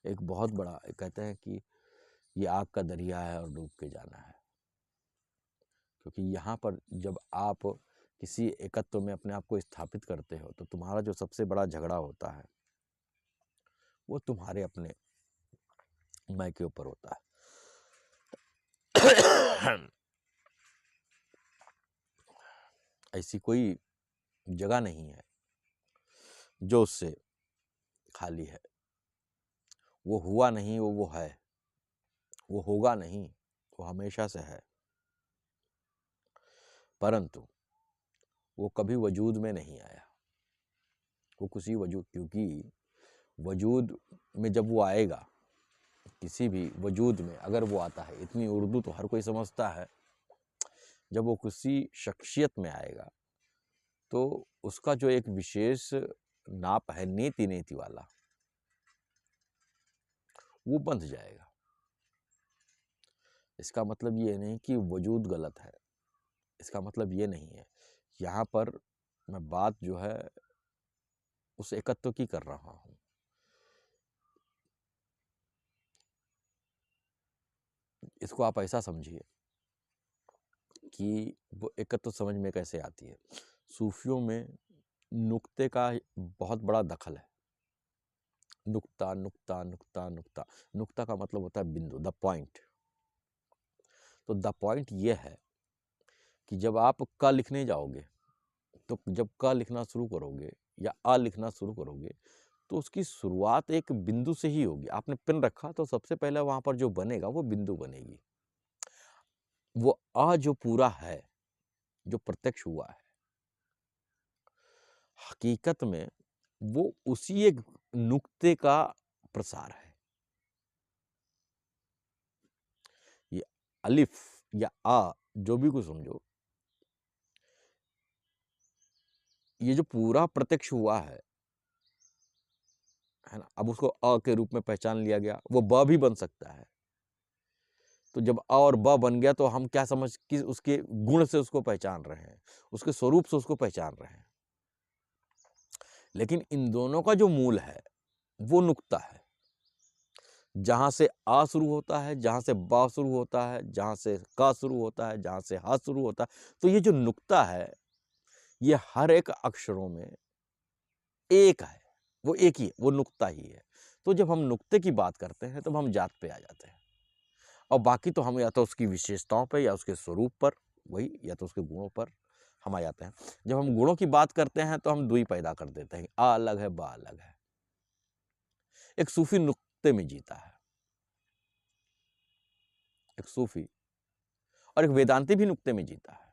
एक बहुत बड़ा, कहते हैं कि ये आग का दरिया है और डूब के जाना है। क्योंकि यहाँ पर जब आप किसी एकत्व में अपने आप को स्थापित करते हो, तो तुम्हारा जो सबसे बड़ा झगड़ा होता है वो तुम्हारे अपने मैं के ऊपर होता है। ऐसी कोई जगह नहीं है जो उससे खाली है। वो हुआ नहीं, वो है, वो होगा नहीं, वो हमेशा से है, परंतु वो कभी वजूद में नहीं आया, वो किसी वजूद, क्योंकि वजूद में जब वो आएगा किसी भी वजूद में अगर वो आता है, इतनी उर्दू तो हर कोई समझता है, जब वो किसी शख्सियत में आएगा तो उसका जो एक विशेष नाप है नेति नेति वाला, वो बंध जाएगा। इसका मतलब ये नहीं कि वजूद गलत है, इसका मतलब ये नहीं है। यहाँ पर मैं बात जो है उस एकत्व की कर रहा हूँ। इसको आप ऐसा समझिए कि वो एकत्व समझ में कैसे आती है। सूफियों में नुक्ते का बहुत बड़ा दखल है। नुक्ता नुक्ता नुक्ता नुक्ता, नुक्ता का मतलब होता है बिंदु, द पॉइंट। तो द पॉइंट ये है कि जब आप क लिखने जाओगे, तो जब क लिखना शुरू करोगे या अ लिखना शुरू करोगे, तो उसकी शुरुआत एक बिंदु से ही होगी। आपने पेन रखा तो सबसे पहले वहां पर जो बनेगा वो बिंदु बनेगी। वो अ जो पूरा है, जो प्रत्यक्ष हुआ है, हकीकत में वो उसी एक नुक्ते का प्रसार है। ये अलिफ या आ जो भी कुछ समझो, ये जो पूरा प्रत्यक्ष हुआ है ना, अब उसको अ के रूप में पहचान लिया गया, वो ब भी बन सकता है। तो जब अ और ब बन गया तो हम क्या समझ कि उसके गुण से उसको पहचान रहे हैं, उसके स्वरूप से उसको पहचान रहे हैं। लेकिन इन दोनों का जो मूल है वो नुक्ता है। जहां से आ शुरू होता है, जहां से बा शुरू होता है, जहां से का शुरू होता है, जहां से हा शुरू होता है, तो ये जो नुक्ता है ये हर एक अक्षरों में एक है, वो एक ही है, वो नुक्ता ही है। तो जब हम नुक्ते की बात करते हैं तब हम जात पे आ जाते हैं, और बाकी तो हम या तो उसकी विशेषताओं पे या उसके स्वरूप पर, वही या तो उसके गुणों पर हम आ जाते हैं। जब हम गुणों की बात करते हैं तो हम दुई पैदा कर देते हैं, आ अलग है बा अलग है। एक सूफी नुक्ते में जीता है, एक सूफी, और एक वेदांती भी नुक्ते में जीता है।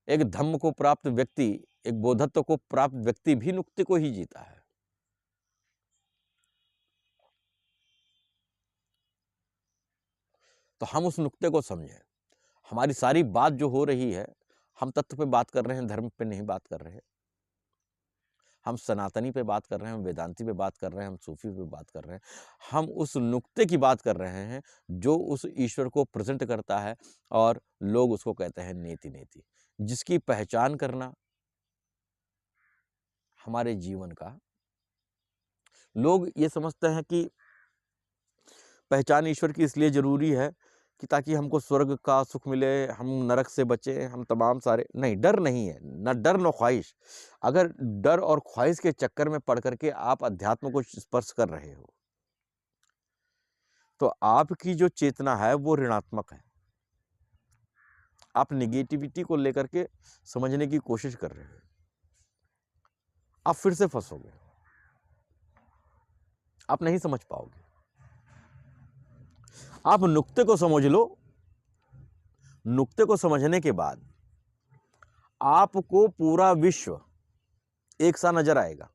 एक धम्म को प्राप्त व्यक्ति, एक बोधत्व को प्राप्त व्यक्ति भी नुक्ते को ही जीता है। तो हम उस नुक्ते को समझें। हमारी सारी बात जो हो रही है, हम तत्व पे बात कर रहे हैं, धर्म पे नहीं बात कर रहे। हम सनातनी पे बात कर रहे हैं, हम वेदांती पे बात कर रहे हैं, हम सूफी पे बात कर रहे हैं। हम उस नुक्ते की बात कर रहे हैं जो उस ईश्वर को प्रेजेंट करता है, और लोग उसको कहते हैं नेति नेति, जिसकी पहचान करना हमारे जीवन का, लोग ये समझते हैं कि पहचान ईश्वर की इसलिए जरूरी है कि ताकि हमको स्वर्ग का सुख मिले, हम नरक से बचे, हम तमाम सारे, नहीं, डर नहीं है, न डर न ख्वाहिश। अगर डर और ख्वाहिश के चक्कर में पड़ करके आप अध्यात्म को स्पर्श कर रहे हो तो आपकी जो चेतना है वो ऋणात्मक है। आप निगेटिविटी को लेकर के समझने की कोशिश कर रहे हो, आप फिर से फंसोगे, आप नहीं समझ पाओगे। आप नुक्ते को समझ लो, नुक्ते को समझने के बाद आपको पूरा विश्व एक सा नजर आएगा,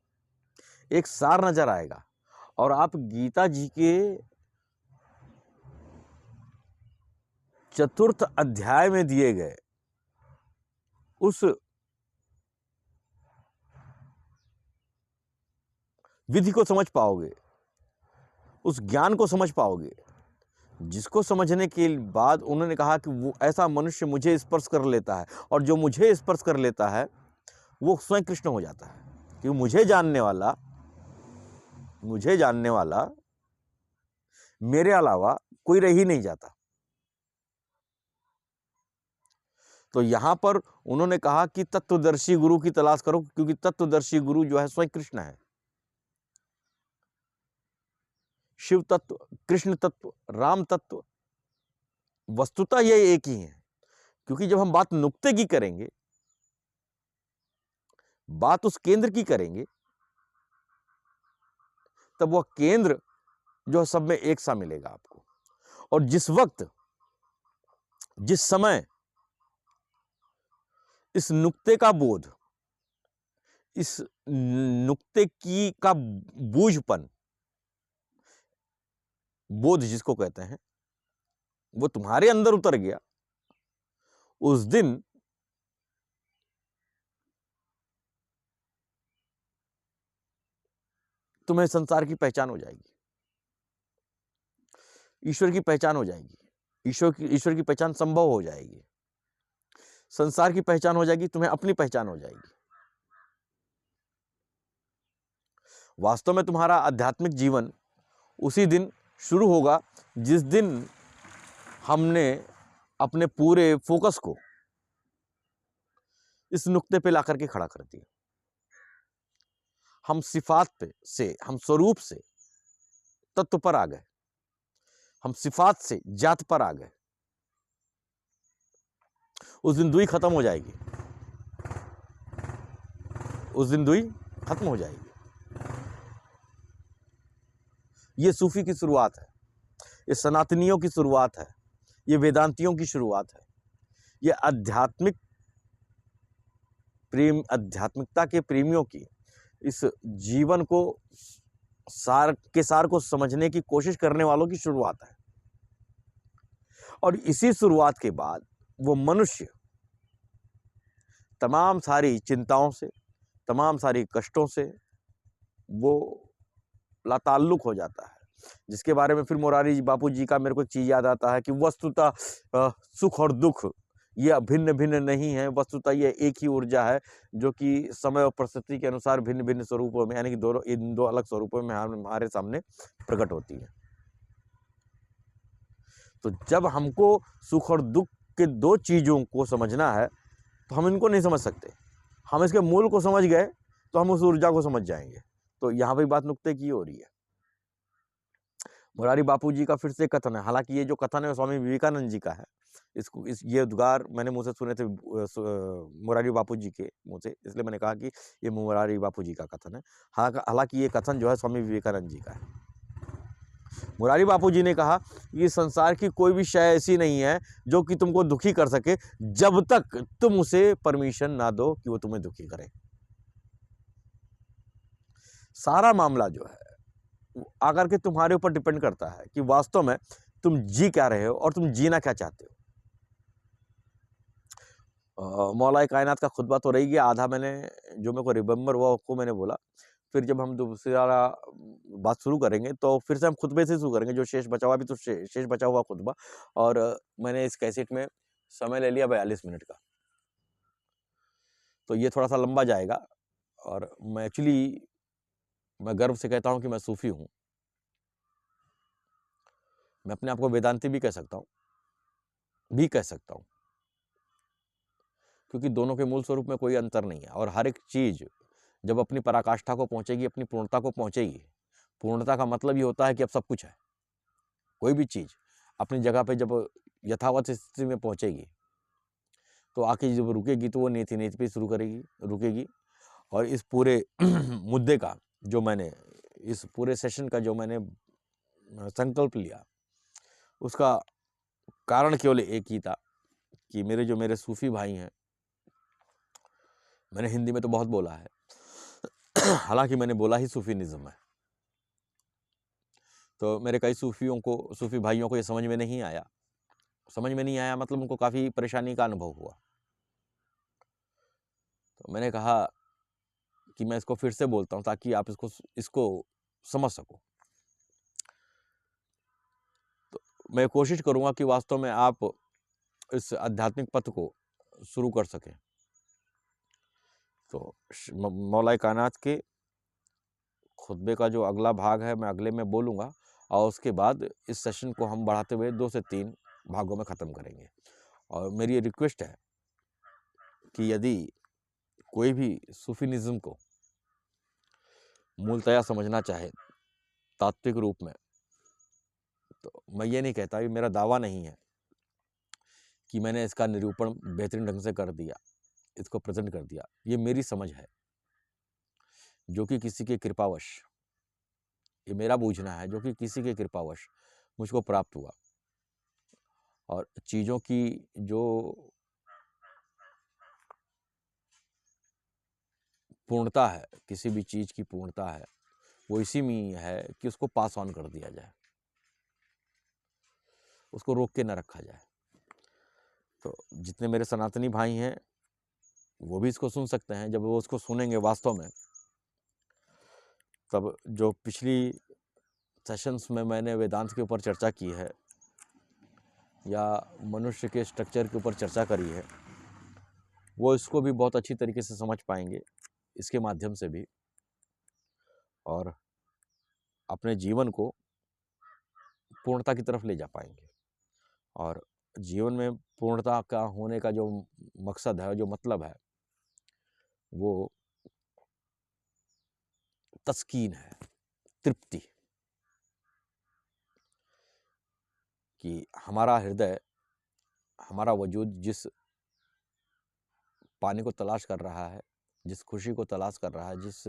एक सार नजर आएगा, और आप गीता जी के 4th अध्याय में दिए गए उस विधि को समझ पाओगे, उस ज्ञान को समझ पाओगे, जिसको समझने के बाद उन्होंने कहा कि वो ऐसा मनुष्य मुझे स्पर्श कर लेता है, और जो मुझे स्पर्श कर लेता है वो स्वयं कृष्ण हो जाता है, क्योंकि मुझे जानने वाला मेरे अलावा कोई रह ही नहीं जाता। तो यहां पर उन्होंने कहा कि तत्वदर्शी गुरु की तलाश करो, क्योंकि तत्वदर्शी गुरु जो है स्वयं कृष्ण है। शिव तत्व, कृष्ण तत्व, राम तत्व वस्तुतः ये एक ही है। क्योंकि जब हम बात नुक्ते की करेंगे, बात उस केंद्र की करेंगे, तब वह केंद्र जो सब में एक सा मिलेगा आपको। और जिस वक्त, जिस समय इस नुक्ते का बोध, इस नुक्ते की का बूझपन, बोध जिसको कहते हैं, वो तुम्हारे अंदर उतर गया, उस दिन तुम्हें संसार की पहचान हो जाएगी, ईश्वर की पहचान हो जाएगी, ईश्वर की पहचान संभव हो जाएगी, संसार की पहचान हो जाएगी, तुम्हें अपनी पहचान हो जाएगी। वास्तव में तुम्हारा आध्यात्मिक जीवन उसी दिन शुरू होगा जिस दिन हमने अपने पूरे फोकस को इस नुक्ते पे लाकर के खड़ा कर दिया। हम सिफात पे से, हम स्वरूप से तत्व पर आ गए, हम सिफात से जात पर आ गए। उस दिन दुई खत्म हो जाएगी, उस दिन दुई खत्म हो जाएगी। ये सूफी की शुरुआत है, ये सनातनियों की शुरुआत है, ये वेदांतियों की शुरुआत है, ये आध्यात्मिकता के प्रेमियों की इस जीवन को सार को समझने की कोशिश करने वालों की शुरुआत है। और इसी शुरुआत के बाद वो मनुष्य तमाम सारी चिंताओं से, तमाम सारी कष्टों से वो लाताल्लुक हो जाता है, जिसके बारे में फिर मोरारी बापू जी का मेरे को एक चीज याद आता है कि वस्तुतः सुख और दुख ये भिन्न भिन्न नहीं है, वस्तुतः ये एक ही ऊर्जा है जो कि समय और परिस्थिति के अनुसार भिन्न भिन्न स्वरूपों में, यानी कि इन दो अलग स्वरूपों में हमारे सामने प्रकट होती है। तो जब हमको सुख और दुख के दो चीजों को समझना है तो हम इनको नहीं समझ सकते, हम इसके मूल को समझ गए तो हम उस ऊर्जा को समझ जाएंगे। तो यहाँ पे बात नुक्ते की हो रही है। मुरारी बापू जी का फिर से कथन है, हालांकि ये जो कथन है स्वामी विवेकानंद जी का है, ये उद्गार मैंने मुंह से सुने थे मुरारी बापू जी के मुंह से, इसलिए मैंने कहा कि ये मुरारी बापू जी का कथन है। हालांकि ये कथन जो है स्वामी विवेकानंद जी का है। मुरारी बापू जी ने कहा कि संसार की कोई भी शय ऐसी नहीं है जो कि तुमको दुखी कर सके जब तक तुम उसे परमिशन ना दो कि वो तुम्हें दुखी करे। सारा मामला जो है आकर के तुम्हारे ऊपर डिपेंड करता है कि वास्तव में तुम जी क्या रहे हो और तुम जीना क्या चाहते हो। मौलाए कायनात का खुतबा तो रही गया, आधा मैंने जो मेरे को रिमेम्बर हुआ उसको मैंने बोला। फिर जब हम दूसरा बात शुरू करेंगे तो फिर से हम खुतबे से शुरू करेंगे, जो शेष बचा हुआ, अभी तो शेष बचा हुआ खुतबा। और मैंने इस कैसेट में समय ले लिया 42 मिनट का, तो ये थोड़ा सा लंबा जाएगा। और मैं गर्व से कहता हूं कि मैं सूफी हूं। मैं अपने आप को वेदांती भी कह सकता हूं, क्योंकि दोनों के मूल स्वरूप में कोई अंतर नहीं है। और हर एक चीज जब अपनी पराकाष्ठा को पहुंचेगी, अपनी पूर्णता को पहुंचेगी, पूर्णता का मतलब ये होता है कि अब सब कुछ है। कोई भी चीज अपनी जगह पे जब यथावत स्थिति में पहुंचेगी तो आके जब रुकेगी तो वो नीति पे शुरू रुकेगी। और इस पूरे मुद्दे का जो मैंने, इस पूरे सेशन का जो मैंने संकल्प लिया, उसका कारण केवल एक ही था कि मेरे सूफी भाई हैं, मैंने हिंदी में तो बहुत बोला है, हालांकि मैंने बोला ही सूफीनिज्म है, तो मेरे कई सूफी भाइयों को ये समझ में नहीं आया मतलब उनको काफ़ी परेशानी का अनुभव हुआ। तो मैंने कहा कि मैं इसको फिर से बोलता हूँ ताकि आप इसको समझ सको। तो मैं कोशिश करूँगा कि वास्तव में आप इस आध्यात्मिक पथ को शुरू कर सकें। तो मौलाए कायनात के खुतबे का जो अगला भाग है मैं अगले में बोलूँगा, और उसके बाद इस सेशन को हम बढ़ाते हुए 2 से 3 भागों में ख़त्म करेंगे। और मेरी रिक्वेस्ट है कि यदि कोई भी सूफीनिज्म को मूलतया समझना चाहे तात्विक रूप में, तो मैं ये नहीं कहता, ये मेरा दावा नहीं है कि मैंने इसका निरूपण बेहतरीन ढंग से कर दिया, इसको प्रेजेंट कर दिया। ये मेरी समझ है जो कि किसी के कृपावश, ये मेरा बूझना है जो कि किसी के कृपावश मुझको प्राप्त हुआ। और चीज़ों की जो पूर्णता है, किसी भी चीज़ की पूर्णता है, वो इसी में ही है कि उसको पास ऑन कर दिया जाए, उसको रोक के न रखा जाए। तो जितने मेरे सनातनी भाई हैं वो भी इसको सुन सकते हैं। जब वो उसको सुनेंगे वास्तव में, तब जो पिछली सेशंस में मैंने वेदांत के ऊपर चर्चा की है या मनुष्य के स्ट्रक्चर के ऊपर चर्चा करी है, वो इसको भी बहुत अच्छी तरीके से समझ पाएंगे इसके माध्यम से भी, और अपने जीवन को पूर्णता की तरफ ले जा पाएंगे। और जीवन में पूर्णता का होने का जो मकसद है, जो मतलब है, वो तस्कीन है, तृप्ति, कि हमारा हृदय, हमारा वजूद जिस पाने को तलाश कर रहा है, जिस खुशी को तलाश कर रहा है, जिस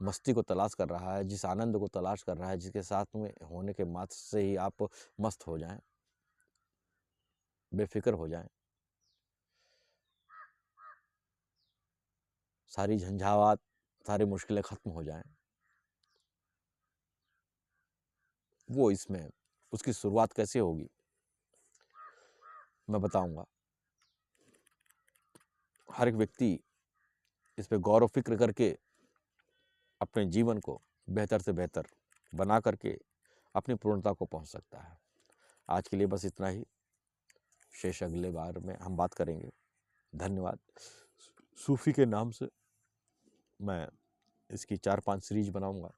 मस्ती को तलाश कर रहा है, जिस आनंद को तलाश कर रहा है, जिसके साथ में होने के मात्र से ही आप मस्त हो जाएं, बेफिक्र हो जाएं, सारी झंझावात, सारी मुश्किलें खत्म हो जाएं, वो इसमें उसकी शुरुआत कैसे होगी मैं बताऊंगा। हर एक व्यक्ति इस पे गौर व फिक्र करके अपने जीवन को बेहतर से बेहतर बना करके अपनी पूर्णता को पहुंच सकता है। आज के लिए बस इतना ही, शेष अगले बार में हम बात करेंगे। धन्यवाद। सूफी के नाम से मैं इसकी 4-5 सीरीज बनाऊंगा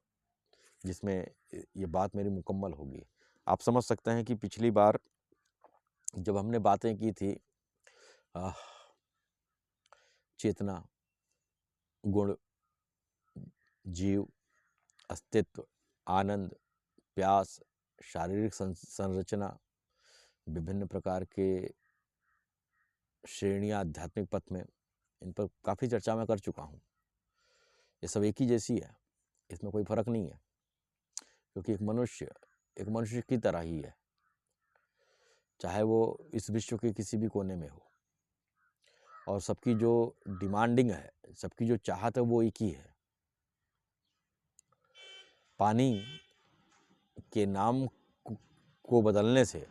जिसमें ये बात मेरी मुकम्मल होगी। आप समझ सकते हैं कि पिछली बार जब हमने बातें की थी चेतना, गुण, जीव, अस्तित्व, आनंद, प्यास, शारीरिक संरचना, विभिन्न प्रकार के श्रेणियाँ आध्यात्मिक पथ में, इन पर काफ़ी चर्चा मैं कर चुका हूँ। ये सब एक ही जैसी है, इसमें कोई फर्क नहीं है, क्योंकि एक मनुष्य की तरह ही है, चाहे वो इस विश्व के किसी भी कोने में हो। और सबकी जो डिमांडिंग है, सबकी जो चाहत है, वो एक ही है। पानी के नाम को बदलने से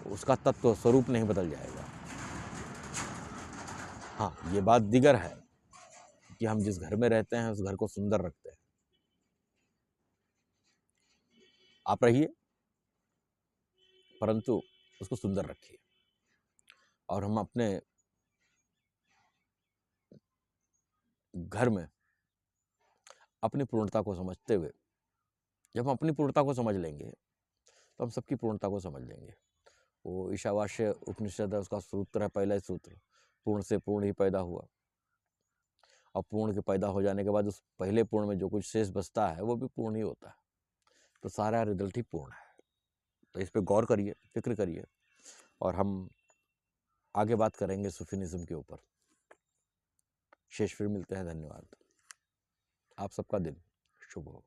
उसका तत्व स्वरूप नहीं बदल जाएगा। हाँ, ये बात दिगर है कि हम जिस घर में रहते हैं उस घर को सुंदर रखते हैं। आप रहिए, परंतु उसको सुंदर रखिए। और हम अपने घर में अपनी पूर्णता को समझते हुए, जब हम अपनी पूर्णता को समझ लेंगे तो हम सबकी पूर्णता को समझ लेंगे। वो ईशावास्य उपनिषद है, उसका सूत्र है, पहला ही सूत्र, पूर्ण से पूर्ण ही पैदा हुआ। और पूर्ण के पैदा हो जाने के बाद उस पहले पूर्ण में जो कुछ शेष बचता है वो भी पूर्ण ही होता है। तो सारा रिजल्ट ही पूर्ण है। तो इस पे गौर करिए, फिक्र करिए, और हम आगे बात करेंगे सूफीनिज्म के ऊपर। शेष फिर मिलते हैं। धन्यवाद। आप सबका दिन शुभ हो।